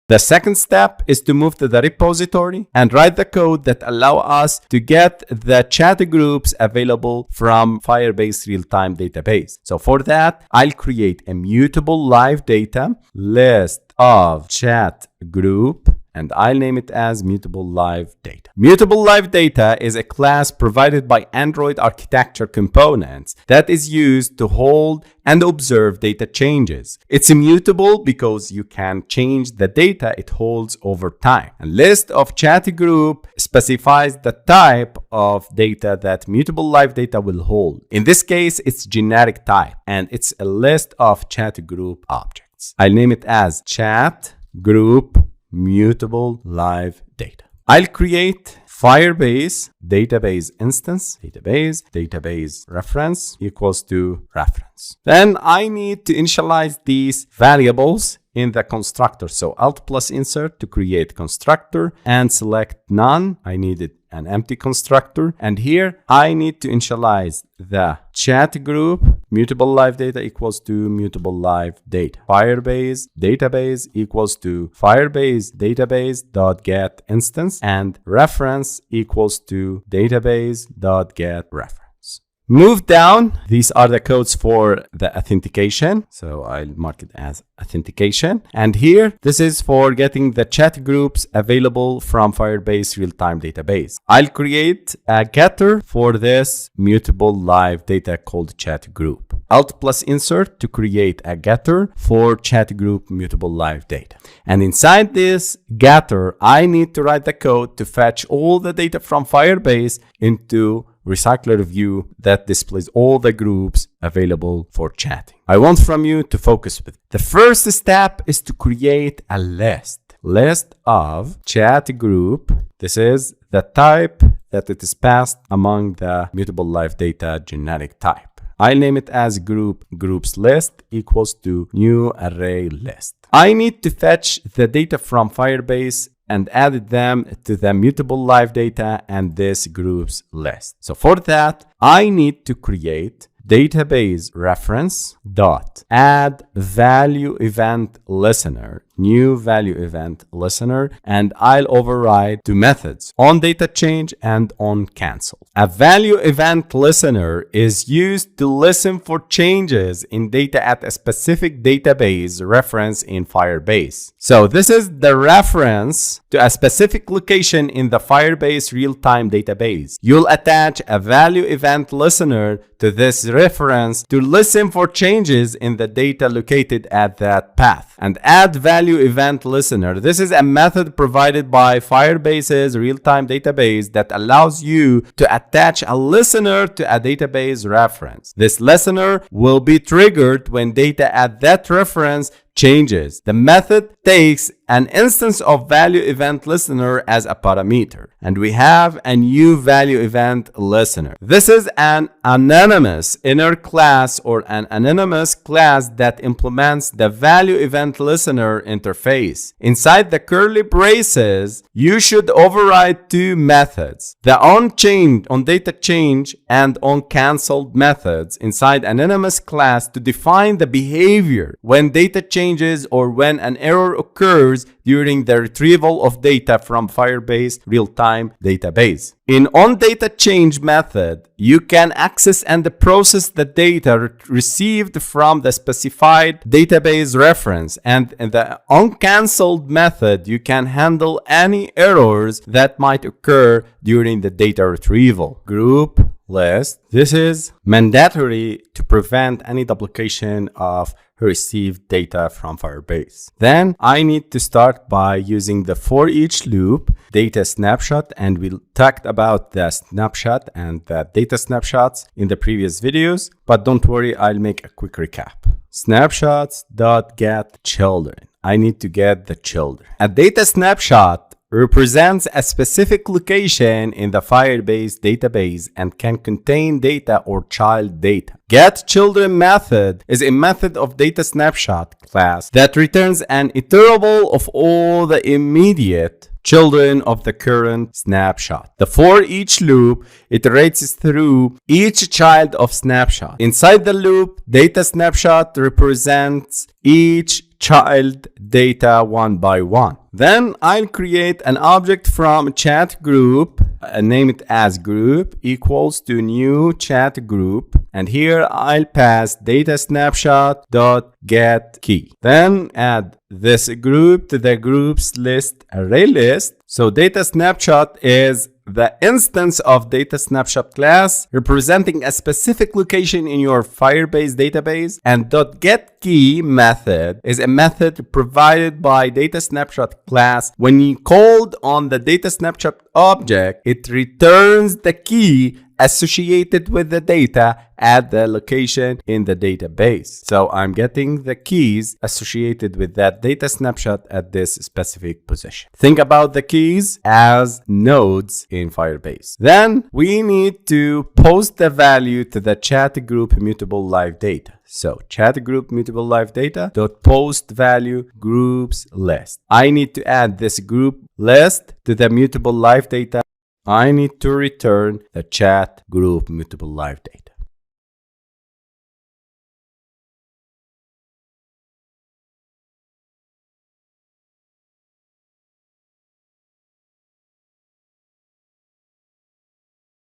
The second step is to move to the repository and write the code that allow us to get the chat groups available from Firebase Realtime Database. So for that, I'll create a mutable live data list of chat group, and I'll name it as mutable live data. Mutable live data is a class provided by Android architecture components that is used to hold and observe data changes. It's immutable because you can change the data it holds over time. A list of chat group specifies the type of data that mutable live data will hold. In this case, it's generic type, and it's a list of chat group objects. I'll name it as chat group mutable live data. I'll create Firebase database instance, database reference equals to reference. Then I need to initialize these variables in the constructor. So Alt plus insert to create constructor and select none. I needed an empty constructor. And here I need to initialize the chat group mutable live data equals to mutable live data. Firebase database equals to Firebase database dot get instance, and reference equals to database dot get reference. Move down. These are the codes for the authentication. So I'll mark it as authentication. And here, this is for getting the chat groups available from Firebase Realtime Database. I'll create a getter for this mutable live data called chat group. Alt plus insert to create a getter for chat group mutable live data. And inside this getter, I need to write the code to fetch all the data from Firebase into recycler view that displays all the groups available for chatting. I want from you to focus with. The first step is to create a list of chat group. This is the type that it is passed among the mutable live data generic type. I name it as groups list equals to new array list. I need to fetch the data from Firebase and added them to the mutable live data and this groups list. So for that, I need to create database reference dot add value event listener, new value event listener, and I'll override two methods, on data change and on cancel. A value event listener is used to listen for changes in data at a specific database reference in Firebase. So this is the reference to a specific location in the Firebase Realtime Database. You'll attach a value event listener to this reference to listen for changes in the data located at that path. And add value event listener. This is a method provided by Firebase's real-time database that allows you to attach a listener to a database reference. This listener will be triggered when data at that reference changes. The method takes an instance of value event listener as a parameter, and we have a new value event listener. This is an anonymous inner class or an anonymous class that implements the value event listener interface. Inside the curly braces, you should override two methods, the on data change and on canceled methods inside anonymous class to define the behavior when data changes or when an error occurs during the retrieval of data from Firebase Realtime Database. In onDataChange method, you can access and process the data received from the specified database reference, and in the onCancelled method, you can handle any errors that might occur during the data retrieval. Group list. This is mandatory to prevent any duplication of received data from Firebase. Then I need to start by using the for each loop data snapshot, and we talked about the snapshot and the data snapshots in the previous videos, but don't worry, I'll make a quick recap. Snapshots.get children. I need to get the children. A data snapshot represents a specific location in the Firebase database and can contain data or child data. GetChildren method is a method of data snapshot class that returns an iterable of all the immediate children of the current snapshot. The for each loop iterates through each child of snapshot. Inside the loop, data snapshot represents each child data one by one. Then I'll create an object from chat group, name it as group equals to new chat group. And here I'll pass DataSnapshot.getKey. Then add this group to the groups list array list. So DataSnapshot is the instance of DataSnapshot class representing a specific location in your Firebase database, and .getKey method is a method provided by DataSnapshot class. When you called on the DataSnapshot object, it returns the key associated with the data at the location in the database. So I'm getting the keys associated with that data snapshot at this specific position. Think about the keys as nodes in Firebase. Then we need to post the value to the chat group mutable live data. So chat group mutable live data dot post value groups list. I need to add this group list to the mutable live data. I need to return the chat group mutable live data.